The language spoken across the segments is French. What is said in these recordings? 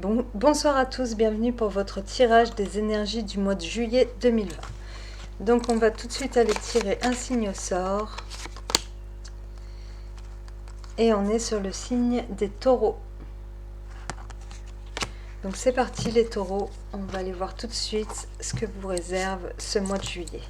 Bonsoir à tous, bienvenue pour votre tirage des énergies du mois de juillet 2020. Donc on va tout de suite aller tirer un signe au sort. Et on est sur le signe des taureaux. Donc c'est parti les taureaux, on va aller voir tout de suite ce que vous réserve ce mois de juillet.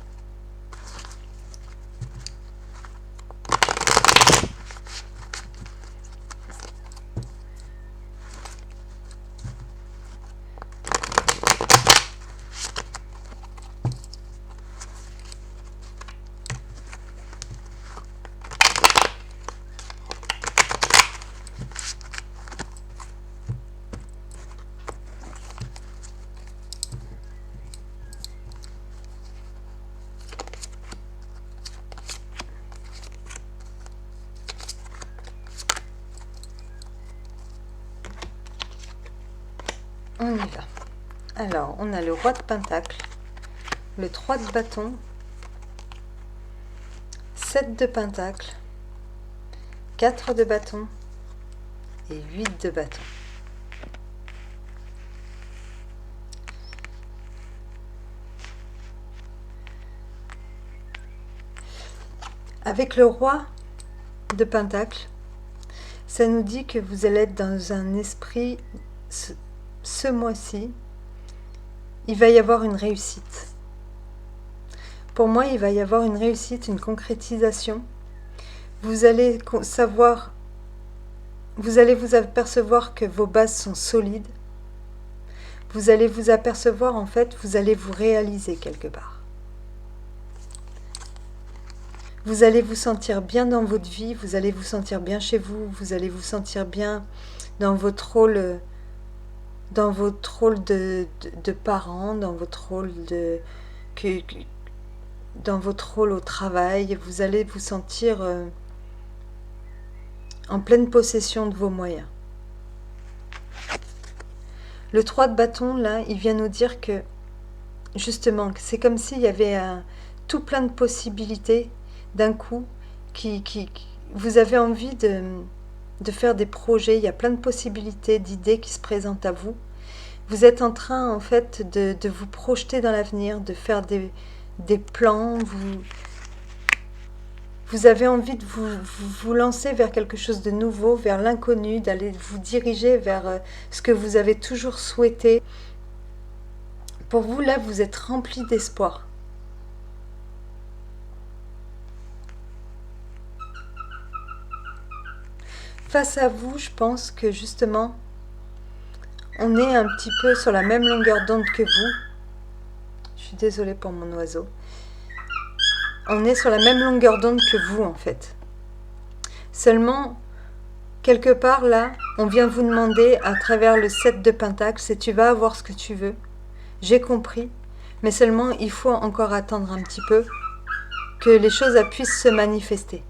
On y va. Alors, on a le roi de pentacle, le 3 de bâton, 7 de pentacle, 4 de bâton et 8 de bâton. Avec le roi de pentacle, ça nous dit que vous allez être dans un esprit, ce mois-ci, il va y avoir une réussite. Pour moi, il va y avoir une réussite, une concrétisation. Vous allez savoir, vous allez vous apercevoir que vos bases sont solides. Vous allez vous apercevoir, en fait, vous allez vous réaliser quelque part. Vous allez vous sentir bien dans votre vie, vous allez vous sentir bien chez vous, vous allez vous sentir bien dans votre rôle de parent, dans votre rôle dans votre rôle au travail. Vous allez vous sentir en pleine possession de vos moyens. Le 3 de bâton, là, il vient nous dire que, justement, c'est comme s'il y avait tout plein de possibilités d'un coup, vous avez envie de faire des projets, il y a plein de possibilités, d'idées qui se présentent à vous. Vous êtes en train, en fait, de vous projeter dans l'avenir, de faire des plans, vous avez envie de vous lancer vers quelque chose de nouveau, vers l'inconnu, d'aller vous diriger vers ce que vous avez toujours souhaité. Pour vous, là, vous êtes rempli d'espoir. Face à vous, je pense que justement, on est un petit peu sur la même longueur d'onde que vous. Je suis désolée pour mon oiseau. On est sur la même longueur d'onde que vous, en fait. Seulement, quelque part, là, on vient vous demander, à travers le 7 de pentacle, si tu vas avoir ce que tu veux. J'ai compris, mais seulement, il faut encore attendre un petit peu que les choses puissent se manifester.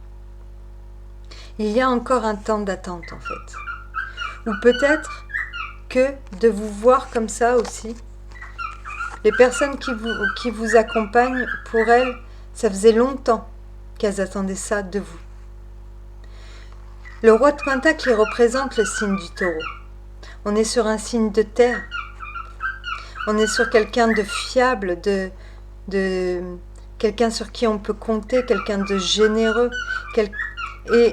Il y a encore un temps d'attente, en fait. Ou peut-être que de vous voir comme ça aussi, les personnes qui vous accompagnent, pour elles, ça faisait longtemps qu'elles attendaient ça de vous. Le roi de pentacle, il représente le signe du taureau. On est sur un signe de terre. On est sur quelqu'un de fiable, de quelqu'un sur qui on peut compter, quelqu'un de généreux. Et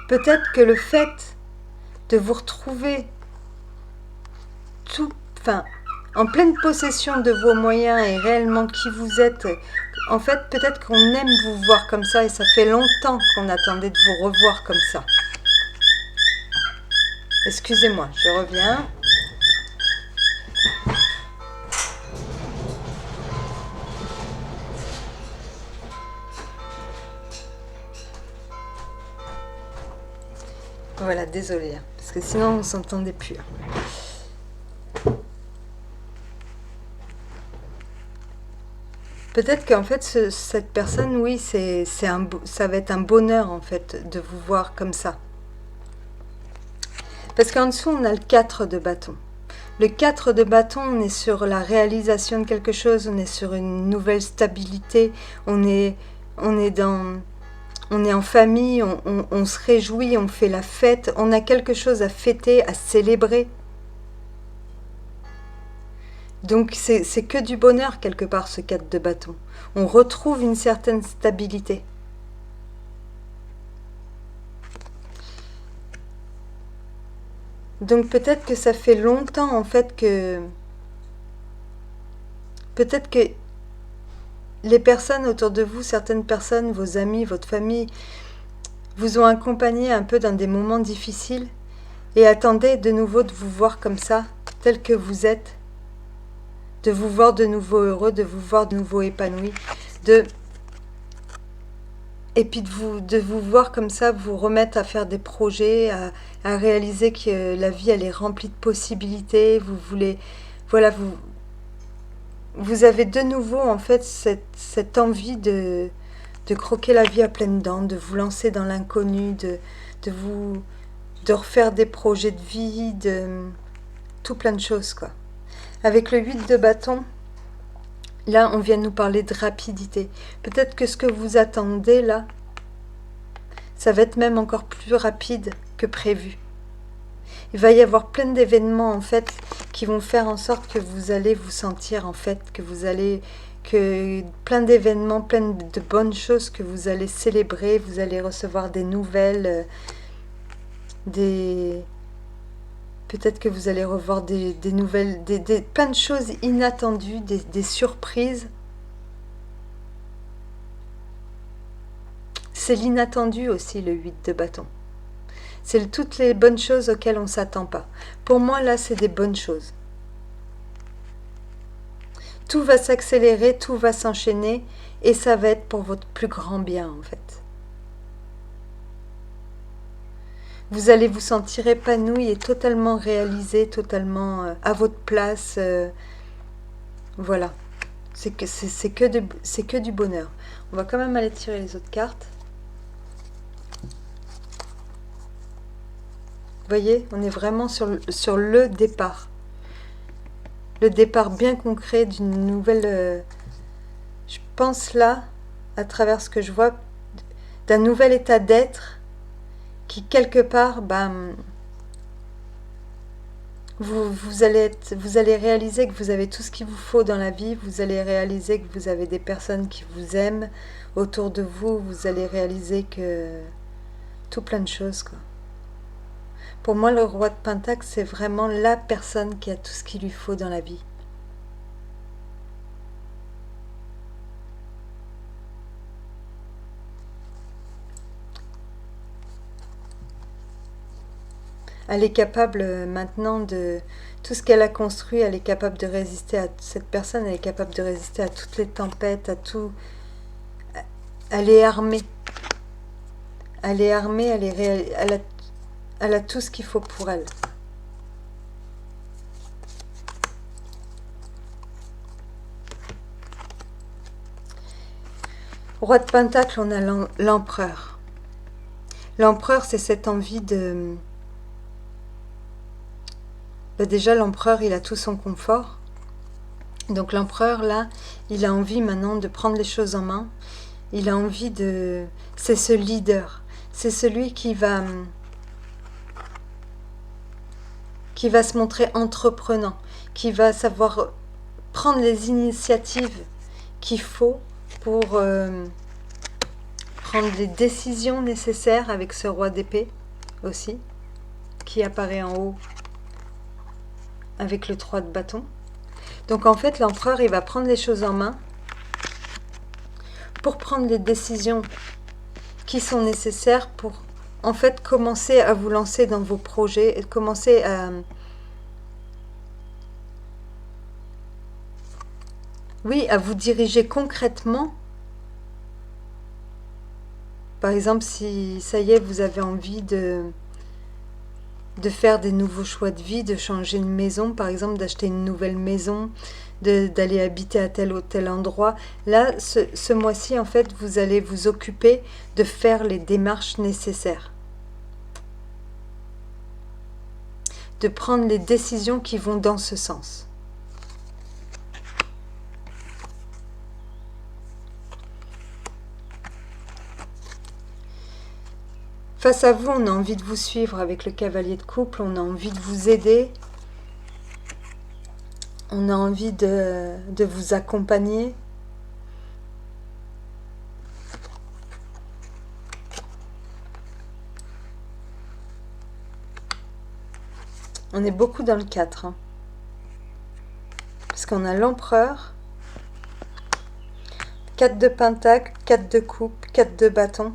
peut-être que le fait de vous retrouver en pleine possession de vos moyens et réellement qui vous êtes, en fait, peut-être qu'on aime vous voir comme ça et ça fait longtemps qu'on attendait de vous revoir comme ça. Excusez-moi, je reviens. Voilà, désolée, parce que sinon on ne s'entendait plus. Peut-être qu'en fait, cette personne, oui, ça va être un bonheur, en fait, de vous voir comme ça. Parce qu'en dessous, on a le 4 de bâton. Le 4 de bâton, on est sur la réalisation de quelque chose, on est sur une nouvelle stabilité, on est en famille, on se réjouit, on fait la fête, on a quelque chose à fêter, à célébrer. Donc c'est que du bonheur quelque part ce 4 de bâton. On retrouve une certaine stabilité. Donc peut-être que ça fait longtemps en fait que... Peut-être que les personnes autour de vous, certaines personnes, vos amis, votre famille, vous ont accompagné un peu dans des moments difficiles et attendaient de nouveau de vous voir comme ça, tel que vous êtes, de vous voir de nouveau heureux, de vous voir de nouveau épanoui, et puis de vous voir comme ça, vous remettre à faire des projets, à réaliser que la vie elle est remplie de possibilités, vous voulez, voilà, vous avez de nouveau en fait cette envie de croquer la vie à pleines dents, de vous lancer dans l'inconnu, de refaire des projets de vie, de tout plein de choses quoi. Avec le 8 de bâton, là on vient nous parler de rapidité. Peut-être que ce que vous attendez là, ça va être même encore plus rapide que prévu. Il va y avoir plein d'événements en fait qui vont faire en sorte que vous allez vous sentir en fait, que plein d'événements, plein de bonnes choses que vous allez célébrer, vous allez recevoir des nouvelles, peut-être que vous allez revoir des nouvelles, plein de choses inattendues, des surprises. C'est l'inattendu aussi le 8 de bâton. C'est toutes les bonnes choses auxquelles on ne s'attend pas. Pour moi, là, c'est des bonnes choses. Tout va s'accélérer, tout va s'enchaîner, et ça va être pour votre plus grand bien, en fait. Vous allez vous sentir épanoui et totalement réalisé, totalement à votre place. Voilà. C'est que du bonheur. On va quand même aller tirer les autres cartes. Vous voyez, on est vraiment sur le départ. Le départ bien concret d'une nouvelle... je pense là, à travers ce que je vois, d'un nouvel état d'être qui, quelque part, vous allez réaliser que vous avez tout ce qu'il vous faut dans la vie, vous allez réaliser que vous avez des personnes qui vous aiment autour de vous, vous allez réaliser que... tout plein de choses, quoi. Pour moi, le roi de Pentacle, c'est vraiment la personne qui a tout ce qu'il lui faut dans la vie. Elle est capable maintenant de... Tout ce qu'elle a construit, elle est capable de résister à... Cette personne, elle est capable de résister à toutes les tempêtes, à tout... Elle est armée. Elle est armée, elle a tout ce qu'il faut pour elle. Roi de Pentacle, on a l'empereur. L'empereur, c'est cette envie de... Déjà, l'empereur, il a tout son confort. Donc l'empereur, là, il a envie maintenant de prendre les choses en main. Il a envie de... C'est ce leader. C'est celui qui va se montrer entreprenant, qui va savoir prendre les initiatives qu'il faut pour prendre les décisions nécessaires avec ce roi d'épée aussi, qui apparaît en haut avec le 3 de bâton. Donc en fait, l'empereur, il va prendre les choses en main pour prendre les décisions qui sont nécessaires pour en fait commencer à vous lancer dans vos projets et commencer à... Oui, à vous diriger concrètement. Par exemple, si ça y est, vous avez envie de faire des nouveaux choix de vie, de changer une maison, par exemple, d'acheter une nouvelle maison, d'aller habiter à tel ou tel endroit. Là, ce mois-ci, en fait, vous allez vous occuper de faire les démarches nécessaires. De prendre les décisions qui vont dans ce sens. Face à vous, on a envie de vous suivre avec le cavalier de couple, on a envie de vous aider. On a envie de vous accompagner. On est beaucoup dans le 4. Hein. Parce qu'on a l'empereur, 4 de pentacle, 4 de coupe, 4 de bâton.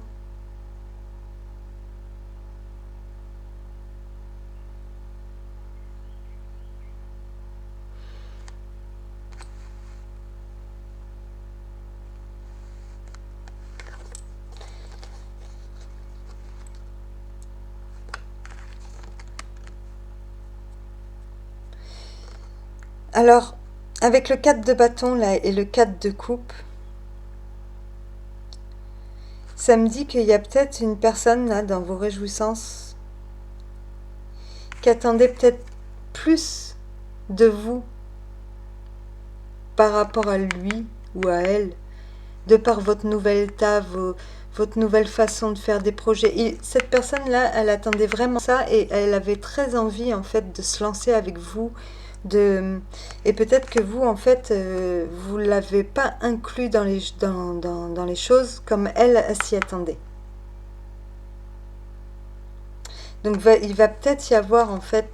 Alors, avec le 4 de bâton là et le 4 de coupe, ça me dit qu'il y a peut-être une personne là dans vos réjouissances qui attendait peut-être plus de vous par rapport à lui ou à elle, de par votre nouvel état, votre nouvelle façon de faire des projets. Et cette personne-là, elle attendait vraiment ça et elle avait très envie en fait de se lancer avec vous. Et peut-être que vous, en fait, vous ne l'avez pas inclus dans les choses comme elle s'y attendait. Donc il va peut-être y avoir en fait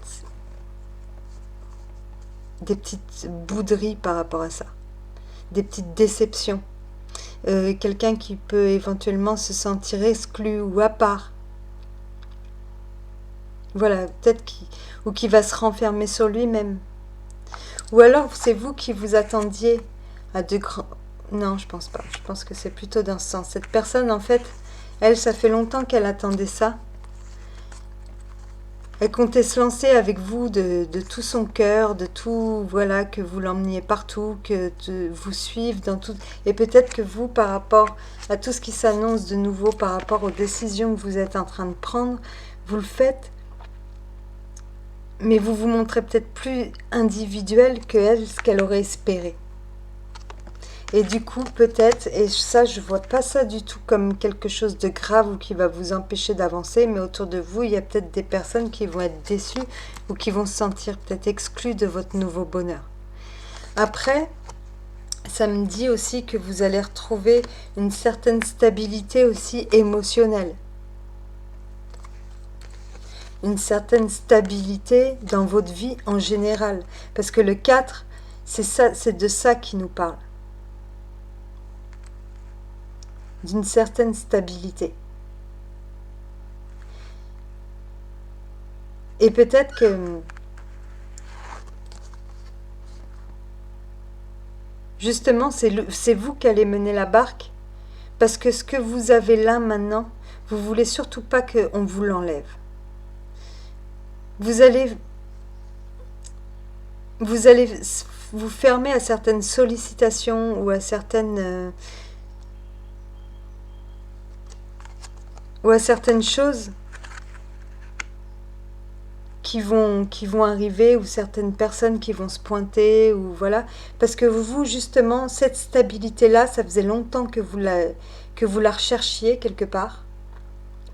des petites bouderies par rapport à ça, des petites déceptions. Quelqu'un qui peut éventuellement se sentir exclu ou à part. Voilà, peut-être ou qui va se renfermer sur lui-même. Ou alors c'est vous qui vous attendiez à de grands... Non, je pense pas. Je pense que c'est plutôt dans ce sens. Cette personne, en fait, elle, ça fait longtemps qu'elle attendait ça. Elle comptait se lancer avec vous de tout son cœur, de tout, voilà, que vous l'emmeniez partout, que vous suivre dans tout. Et peut-être que vous, par rapport à tout ce qui s'annonce de nouveau, par rapport aux décisions que vous êtes en train de prendre, vous le faites, mais vous vous montrez peut-être plus individuel que elle, ce qu'elle aurait espéré. Et du coup, peut-être, et ça, je vois pas ça du tout comme quelque chose de grave ou qui va vous empêcher d'avancer, mais autour de vous, il y a peut-être des personnes qui vont être déçues ou qui vont se sentir peut-être exclues de votre nouveau bonheur. Après, ça me dit aussi que vous allez retrouver une certaine stabilité aussi émotionnelle. Une certaine stabilité dans votre vie en général. Parce que le 4, c'est de ça qui nous parle. D'une certaine stabilité. Et peut-être que justement c'est vous qui allez mener la barque, parce que ce que vous avez là maintenant, vous voulez surtout pas qu'on vous l'enlève. Vous allez vous fermer à certaines sollicitations ou à certaines choses qui vont arriver, ou certaines personnes qui vont se pointer, ou voilà, parce que vous, justement, cette stabilité-là, ça faisait longtemps que vous la recherchiez quelque part,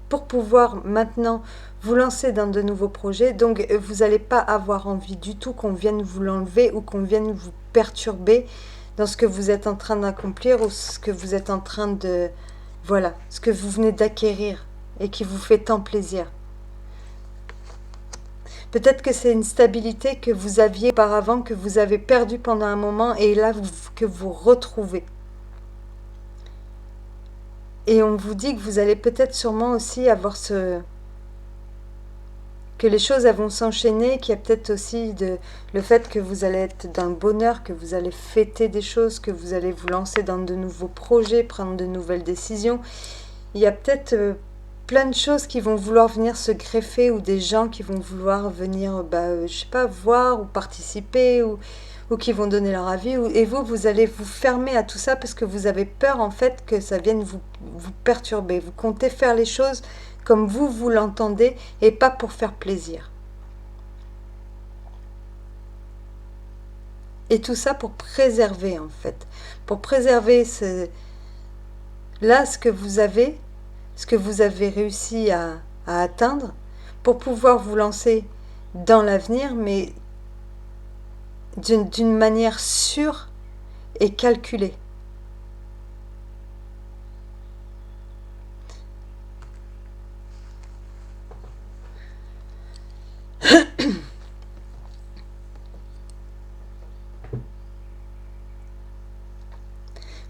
pour pouvoir maintenant vous lancer dans de nouveaux projets. Donc vous n'allez pas avoir envie du tout qu'on vienne vous l'enlever ou qu'on vienne vous perturber dans ce que vous êtes en train d'accomplir ou ce que vous êtes en train de... Voilà, ce que vous venez d'acquérir et qui vous fait tant plaisir. Peut-être que c'est une stabilité que vous aviez auparavant, que vous avez perdue pendant un moment et là que vous retrouvez. Et on vous dit que vous allez peut-être sûrement aussi avoir que les choses vont s'enchaîner, qu'il y a peut-être aussi le fait que vous allez être dans le bonheur, que vous allez fêter des choses, que vous allez vous lancer dans de nouveaux projets, prendre de nouvelles décisions. Il y a peut-être plein de choses qui vont vouloir venir se greffer, ou des gens qui vont vouloir venir, je sais pas, voir ou participer, ou qui vont donner leur avis, et vous allez vous fermer à tout ça parce que vous avez peur en fait que ça vienne vous perturber. Vous comptez faire les choses comme vous l'entendez et pas pour faire plaisir. Et tout ça pour préserver en fait. Pour préserver ce que vous avez réussi à atteindre, pour pouvoir vous lancer dans l'avenir, mais d'une manière sûre et calculée.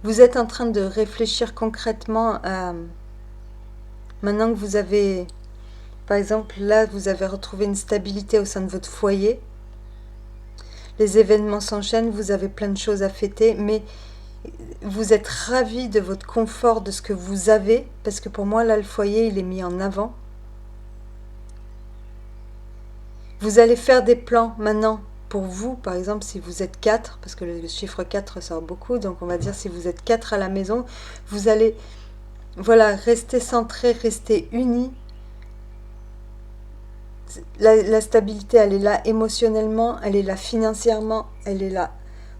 Vous êtes en train de réfléchir concrètement à... Maintenant que vous avez... Par exemple, là, vous avez retrouvé une stabilité au sein de votre foyer. Les événements s'enchaînent, vous avez plein de choses à fêter, mais vous êtes ravi de votre confort, de ce que vous avez, parce que pour moi, là, le foyer, il est mis en avant. Vous allez faire des plans maintenant pour vous, par exemple, si vous êtes 4, parce que le chiffre 4 ressort beaucoup, donc on va dire si vous êtes 4 à la maison, vous allez, voilà, rester centré, rester unis. La stabilité, elle est là émotionnellement, elle est là financièrement, elle est là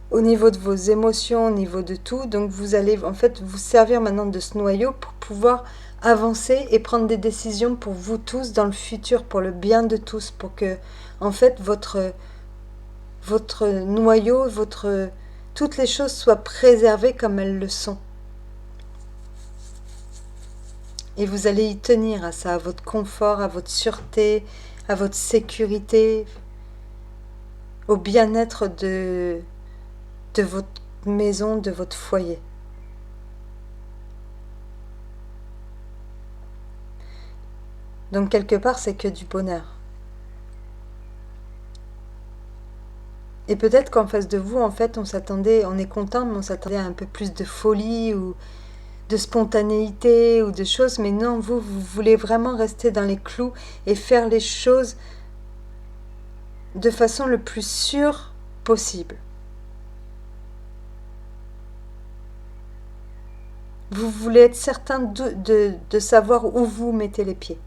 au niveau de vos émotions, au niveau de tout. Donc vous allez en fait vous servir maintenant de ce noyau pour pouvoir avancer et prendre des décisions pour vous tous dans le futur, pour le bien de tous, pour que en fait votre noyau, toutes les choses soient préservées comme elles le sont. Et vous allez y tenir à ça, à votre confort, à votre sûreté, à votre sécurité, au bien-être de votre maison, de votre foyer. Donc quelque part, c'est que du bonheur. Et peut-être qu'en face de vous, en fait, on est content, mais on s'attendait à un peu plus de folie ou de spontanéité ou de choses, mais non, vous voulez vraiment rester dans les clous et faire les choses de façon le plus sûre possible. Vous voulez être certain de savoir où vous mettez les pieds.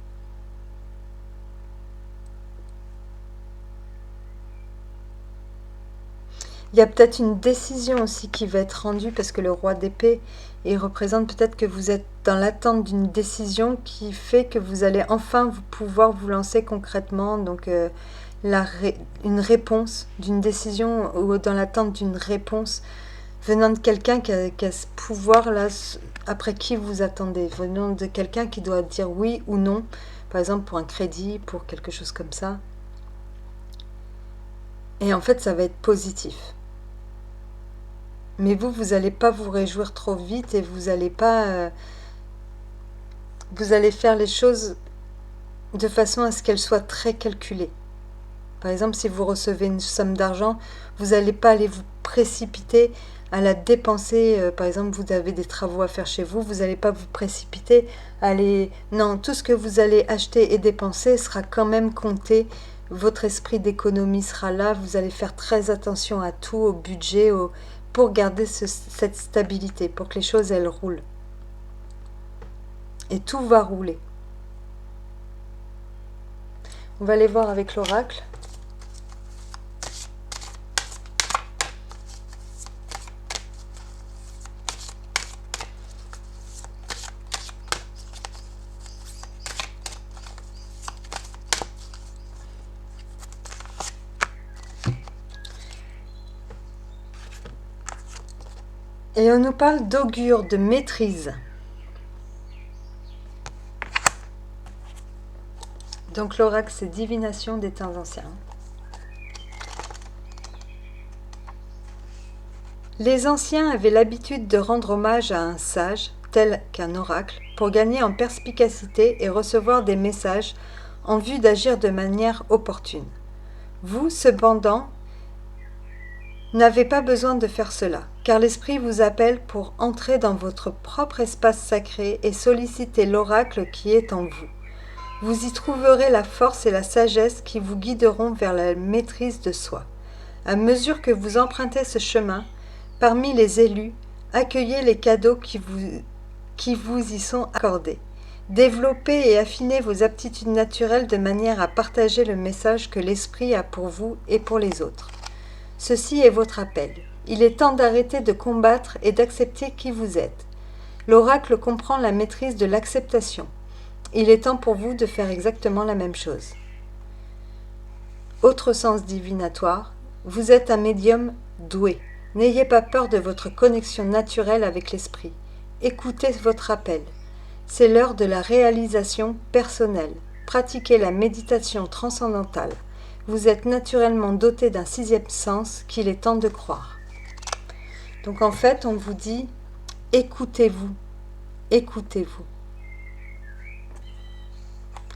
Il y a peut-être une décision aussi qui va être rendue parce que le roi d'épée, il représente peut-être que vous êtes dans l'attente d'une décision qui fait que vous allez enfin pouvoir vous lancer concrètement. Donc une réponse d'une décision ou dans l'attente d'une réponse venant de quelqu'un qui a ce pouvoir-là après qui vous attendez, venant de quelqu'un qui doit dire oui ou non, par exemple pour un crédit, pour quelque chose comme ça. Et en fait, ça va être positif. Mais vous n'allez pas vous réjouir trop vite et vous allez pas... vous allez faire les choses de façon à ce qu'elles soient très calculées. Par exemple, si vous recevez une somme d'argent, vous n'allez pas aller vous précipiter à la dépenser. Par exemple, vous avez des travaux à faire chez vous, vous n'allez pas vous précipiter à aller... Non, tout ce que vous allez acheter et dépenser sera quand même compté. Votre esprit d'économie sera là, vous allez faire très attention à tout, au budget, pour garder cette stabilité, pour que les choses, elles roulent. Et tout va rouler. On va aller voir avec l'oracle. Et on nous parle d'augure, de maîtrise. Donc l'oracle, c'est divination des temps anciens. Les anciens avaient l'habitude de rendre hommage à un sage, tel qu'un oracle, pour gagner en perspicacité et recevoir des messages en vue d'agir de manière opportune. Vous, cependant, n'avez pas besoin de faire cela, car l'Esprit vous appelle pour entrer dans votre propre espace sacré et solliciter l'oracle qui est en vous. Vous y trouverez la force et la sagesse qui vous guideront vers la maîtrise de soi. À mesure que vous empruntez ce chemin, parmi les élus, accueillez les cadeaux qui vous y sont accordés. Développez et affinez vos aptitudes naturelles de manière à partager le message que l'Esprit a pour vous et pour les autres. Ceci est votre appel. Il est temps d'arrêter de combattre et d'accepter qui vous êtes. L'oracle comprend la maîtrise de l'acceptation. Il est temps pour vous de faire exactement la même chose. Autre sens divinatoire, Vous êtes un médium doué. N'ayez pas peur de votre connexion naturelle avec l'esprit. Écoutez votre appel. C'est l'heure de la réalisation personnelle. Pratiquez la méditation transcendantale. Vous êtes naturellement doté d'un sixième sens qu'il est temps de croire. Donc en fait, on vous dit, écoutez-vous, écoutez-vous.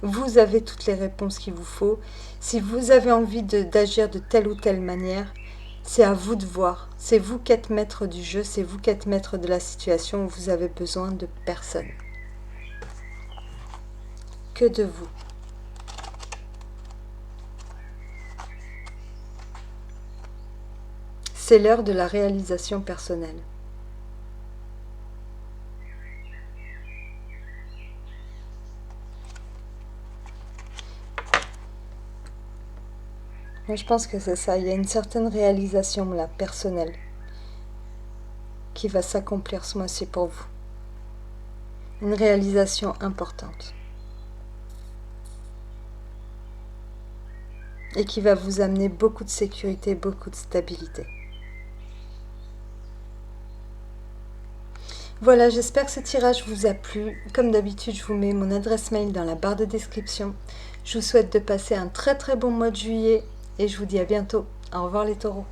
Vous avez toutes les réponses qu'il vous faut. Si vous avez envie d'agir de telle ou telle manière, c'est à vous de voir. C'est vous qui êtes maître du jeu, c'est vous qui êtes maître de la situation où vous avez besoin de personne. Que de vous. C'est l'heure de la réalisation personnelle. Moi, je pense que c'est ça. Il y a une certaine réalisation là, personnelle, qui va s'accomplir ce mois-ci pour vous. Une réalisation importante. Et qui va vous amener beaucoup de sécurité, beaucoup de stabilité. Voilà, j'espère que ce tirage vous a plu. Comme d'habitude, je vous mets mon adresse mail dans la barre de description. Je vous souhaite de passer un très très bon mois de juillet et je vous dis à bientôt. Au revoir les taureaux.